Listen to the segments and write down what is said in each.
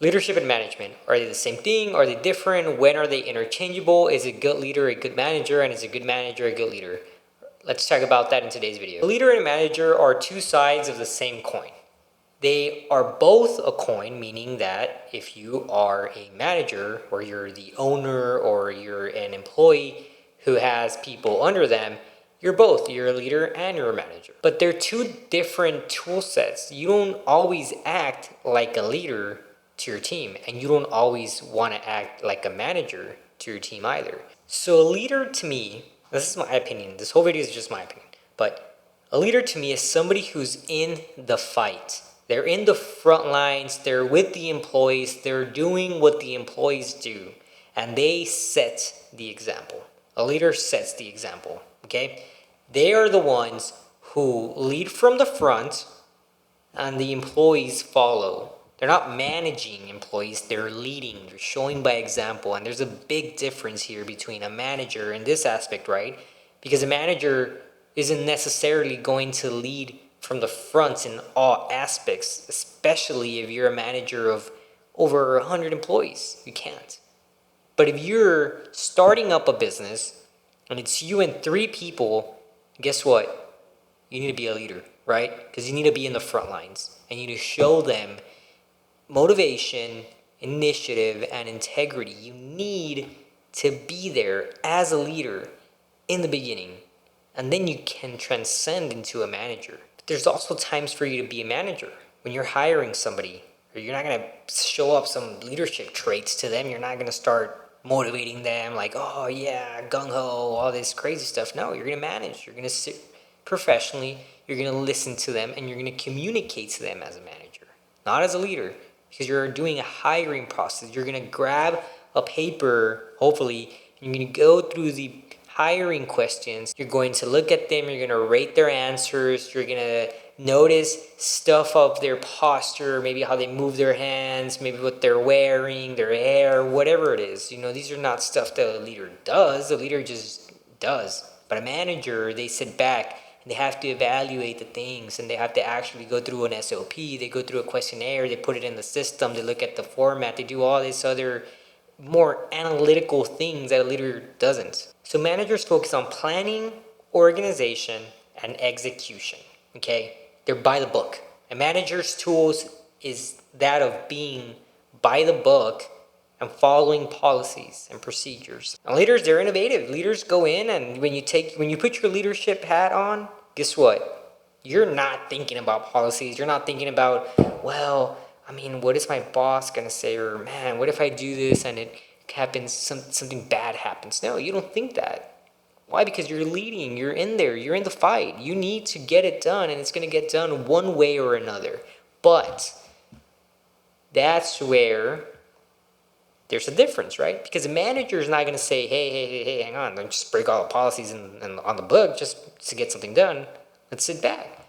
Leadership and management, are they the same thing? Are they different? When are they interchangeable? Is a good leader a good manager, and is a good manager a good leader? Let's talk about that in today's video. A leader and a manager are two sides of the same coin. They are both a coin, meaning that if you are a manager, or you're the owner, or you're an employee who has people under them, you're both. You're a leader and you're a manager. But they're two different tool sets. You don't always act like a leader to your team, and you don't always want to act like a manager to your team either. So a leader to me, this is my opinion, this whole video is just my opinion, but a leader to me is somebody who's in the fight. They're in the front lines, they're with the employees, they're doing what the employees do, and they set the example. A leader sets the example, okay? They are the ones who lead from the front and the employees follow. They're not managing employees, they're leading, they're showing by example. And there's a big difference here between a manager in this aspect, right? Because a manager isn't necessarily going to lead from the front in all aspects, especially if you're a manager of over 100 employees. You can't. But if you're starting up a business and it's you and 3 people, guess what? You need to be a leader, right? Because you need to be in the front lines and you need to show them motivation, initiative, and integrity. You need to be there as a leader in the beginning, and then you can transcend into a manager. But there's also times for you to be a manager. When you're hiring somebody, or you're not going to show up some leadership traits to them. You're not going to start motivating them like, oh yeah, gung-ho, all this crazy stuff. No, you're going to manage. You're going to sit professionally. You're going to listen to them, and you're going to communicate to them as a manager, not as a leader. Because you're doing a hiring process. You're going to grab a paper, hopefully, and you're going to go through the hiring questions. You're going to look at them. You're going to rate their answers. You're going to notice stuff of their posture, maybe how they move their hands, maybe what they're wearing, their hair, whatever it is. You know, these are not stuff that a leader does. The leader just does. But a manager, they sit back, and they have to evaluate the things, and they have to actually go through an SOP. They go through a questionnaire. They put it in the system. They look at the format. They do all this other more analytical things that a leader doesn't. So managers focus on planning, organization, and execution. Okay? They're by the book. A manager's tools is that of being by the book and following policies and procedures. And leaders, they're innovative. Leaders go in, and when you put your leadership hat on, guess what? You're not thinking about policies. You're not thinking about, well, I mean, what is my boss gonna say? Or man, what if I do this and it happens, something bad happens? No, you don't think that. Why? Because you're leading. You're in there. You're in the fight. You need to get it done, and it's gonna get done one way or another. But that's where there's a difference, right? Because a manager is not going to say, hey, hang on, don't just break all the policies on the book just to get something done. Let's sit back.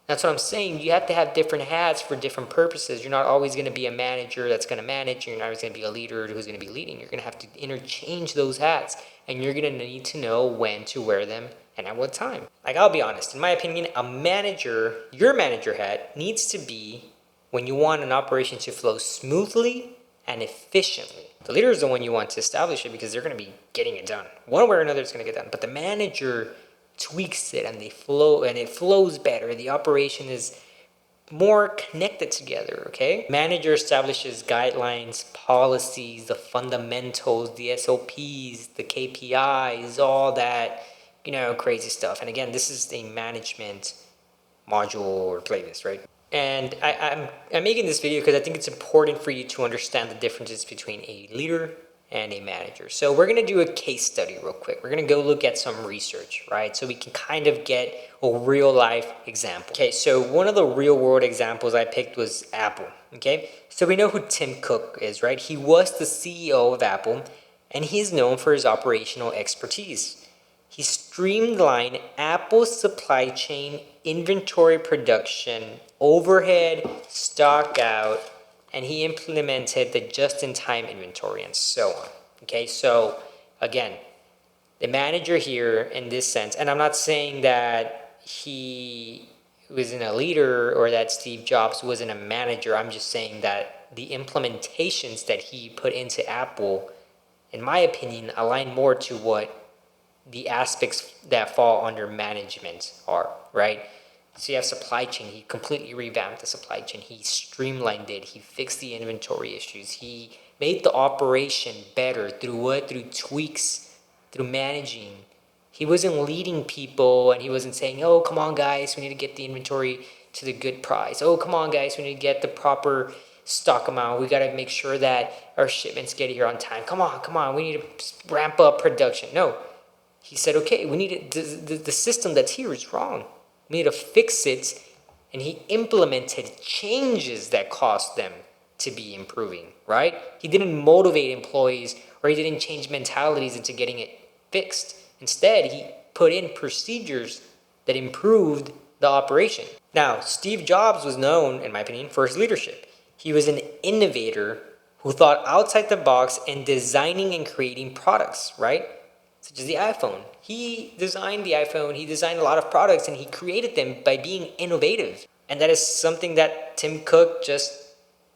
That's what I'm saying. You have to have different hats for different purposes. You're not always going to be a manager that's going to manage. You're not always going to be a leader who's going to be leading. You're going to have to interchange those hats, and you're going to need to know when to wear them and at what time. Like, I'll be honest. In my opinion, a manager, your manager hat, needs to be when you want an operation to flow smoothly and efficiently. The leader is the one you want to establish it because they're going to be getting it done. One way or another, it's going to get done. But the manager tweaks it, and it flows better. The operation is more connected together, okay? Manager establishes guidelines, policies, the fundamentals, the SOPs, the KPIs, all that, crazy stuff. And again, this is a management module or playlist, right? And I'm making this video because I think it's important for you to understand the differences between a leader and a manager. So we're going to do a case study real quick. We're going to go look at some research, right? So we can kind of get a real life example. Okay, so one of the real world examples I picked was Apple, okay? So we know who Tim Cook is, right? He was the CEO of Apple, and he's known for his operational expertise. He streamlined Apple's supply chain, inventory production, overhead, stock out, and he implemented the just-in-time inventory and so on. Okay, so again, the manager here in this sense, and I'm not saying that he wasn't a leader or that Steve Jobs wasn't a manager. I'm just saying that the implementations that he put into Apple, in my opinion, align more to what the aspects that fall under management are, right? So you have supply chain. He completely revamped the supply chain. He streamlined it. He fixed the inventory issues. He made the operation better through what? Through tweaks, through managing. He wasn't leading people, and he wasn't saying, oh, come on, guys, we need to get the inventory to the good price. Oh, come on, guys, we need to get the proper stock amount. We got to make sure that our shipments get here on time. Come on, we need to ramp up production. No, he said, okay, we need to, the system that's here is wrong. We need to fix it. And he implemented changes that caused them to be improving, right? He didn't motivate employees, or he didn't change mentalities into getting it fixed. Instead, he put in procedures that improved the operation. Now, Steve Jobs was known, in my opinion, for his leadership. He was an innovator who thought outside the box in designing and creating products, right? Such as the iPhone. He designed the iPhone, he designed a lot of products, and he created them by being innovative. And that is something that Tim Cook just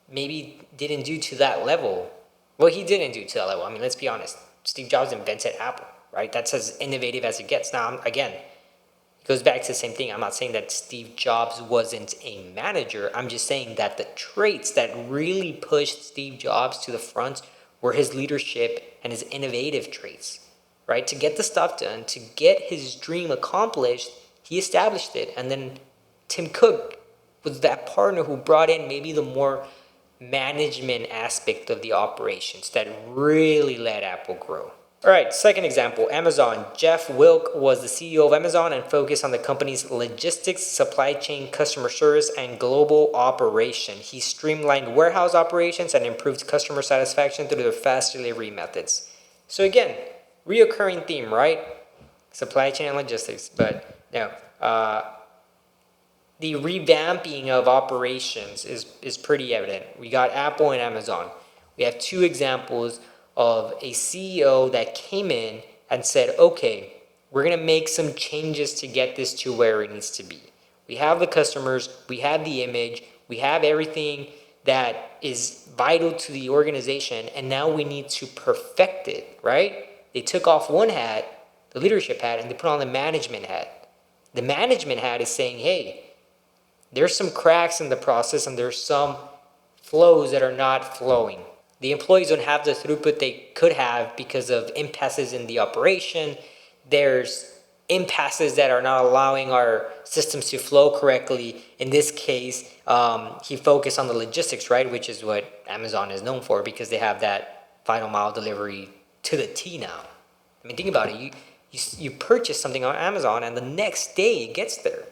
maybe didn't do to that level. Well, he didn't do to that level. I mean, let's be honest. Steve Jobs invented Apple, right? That's as innovative as it gets. Now, again, it goes back to the same thing. I'm not saying that Steve Jobs wasn't a manager. I'm just saying that the traits that really pushed Steve Jobs to the front were his leadership and his innovative traits. Right? To get the stuff done, to get his dream accomplished, he established it. And then Tim Cook was that partner who brought in maybe the more management aspect of the operations that really let Apple grow. All right, second example, Amazon. Jeff Wilke was the CEO of Amazon and focused on the company's logistics, supply chain, customer service, and global operation. He streamlined warehouse operations and improved customer satisfaction through their fast delivery methods. So again, reoccurring theme, right? Supply chain and logistics. But no, the revamping of operations is pretty evident. We got Apple and Amazon. We have two examples of a CEO that came in and said, okay, we're going to make some changes to get this to where it needs to be. We have the customers, we have the image, we have everything that is vital to the organization, and now we need to perfect it, right? They took off one hat, the leadership hat, and they put on the management hat. The management hat is saying, hey, there's some cracks in the process and there's some flows that are not flowing. The employees don't have the throughput they could have because of impasses in the operation. There's impasses that are not allowing our systems to flow correctly. In this case, he focused on the logistics, right, which is what Amazon is known for because they have that final mile delivery to the T now. I mean, think about it. You purchase something on Amazon and the next day it gets there.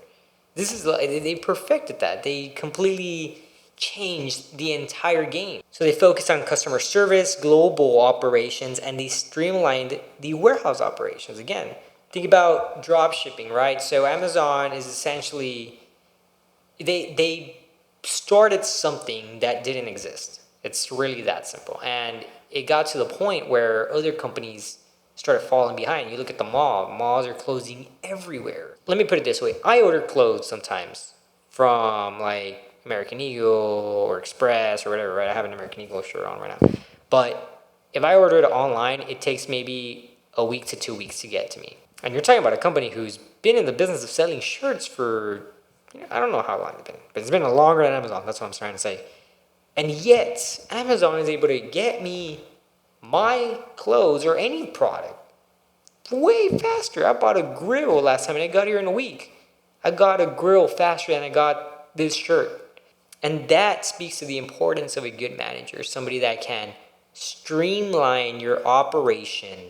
They perfected that. They completely changed the entire game. So they focused on customer service, global operations, and they streamlined the warehouse operations. Again, think about drop shipping, right? So Amazon is essentially, they started something that didn't exist. It's really that simple. And it got to the point where other companies started falling behind. You look at the malls are closing everywhere. Let me put it this way. I order clothes sometimes from like American Eagle or Express or whatever, right? I have an American Eagle shirt on right now. But if I order it online, it takes maybe a week to 2 weeks to get to me. And you're talking about a company who's been in the business of selling shirts for, I don't know how long it's been, but it's been longer than Amazon. That's what I'm trying to say. And yet, Amazon is able to get me my clothes or any product way faster. I bought a grill last time and it got here in a week. I got a grill faster than I got this shirt. And that speaks to the importance of a good manager, somebody that can streamline your operation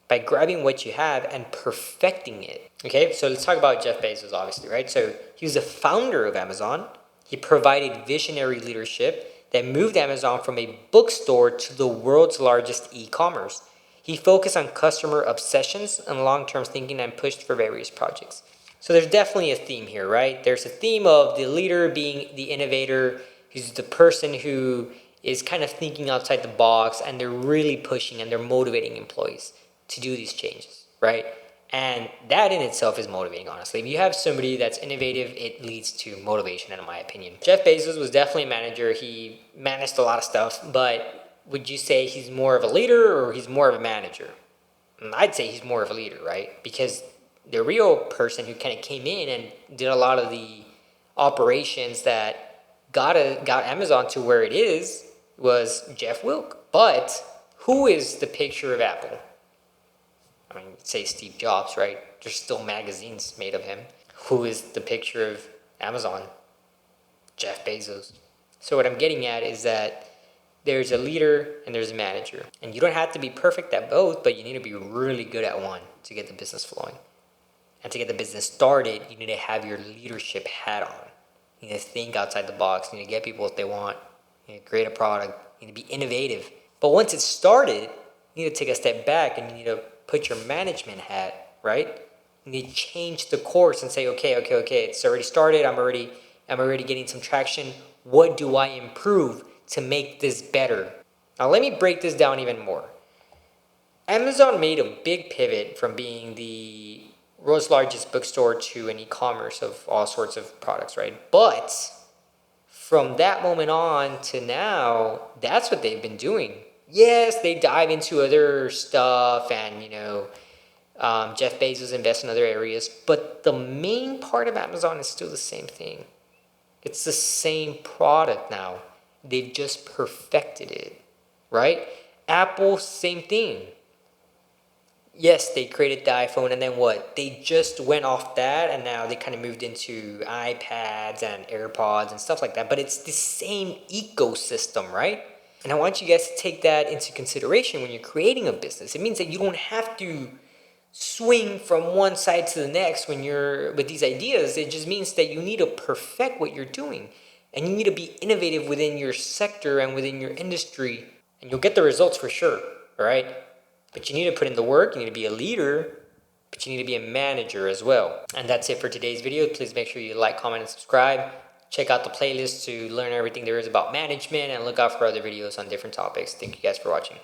by grabbing what you have and perfecting it. Okay, so let's talk about Jeff Bezos, obviously, right? So he was the founder of Amazon. He provided visionary leadership that moved Amazon from a bookstore to the world's largest e-commerce. He focused on customer obsessions and long-term thinking and pushed for various projects. So there's definitely a theme here, right? There's a theme of the leader being the innovator, who's the person who is kind of thinking outside the box, and they're really pushing and they're motivating employees to do these changes, right? And that in itself is motivating, honestly. If you have somebody that's innovative, it leads to motivation, in my opinion. Jeff Bezos was definitely a manager. He managed a lot of stuff, but would you say he's more of a leader or he's more of a manager? I'd say he's more of a leader, right? Because the real person who kind of came in and did a lot of the operations that got Amazon to where it is was Jeff Wilke. But who is the picture of Apple? I mean, say Steve Jobs, right? There's still magazines made of him. Who is the picture of Amazon? Jeff Bezos. So what I'm getting at is that there's a leader and there's a manager. And you don't have to be perfect at both, but you need to be really good at one to get the business flowing. And to get the business started, you need to have your leadership hat on. You need to think outside the box. You need to get people what they want. You need to create a product. You need to be innovative. But once it's started, you need to take a step back and you need to put your management hat, right? You need to change the course and say, okay, it's already started. I'm already getting some traction. What do I improve to make this better? Now let me break this down even more. Amazon made a big pivot from being the world's largest bookstore to an e-commerce of all sorts of products, right? But from that moment on to now, that's what they've been doing. Yes, they dive into other stuff and, Jeff Bezos invests in other areas, but the main part of Amazon is still the same thing. It's the same product now. They've just perfected it, right? Apple, same thing. Yes, they created the iPhone and then what? They just went off that and now they kind of moved into iPads and AirPods and stuff like that. But it's the same ecosystem, right? And I want you guys to take that into consideration when you're creating a business. It means that you don't have to swing from one side to the next when you're with these ideas. It just means that you need to perfect what you're doing. And you need to be innovative within your sector and within your industry. And you'll get the results for sure, all right? But you need to put in the work, you need to be a leader, but you need to be a manager as well. And that's it for today's video. Please make sure you like, comment, and subscribe. Check out the playlist to learn everything there is about management and look out for other videos on different topics. Thank you guys for watching.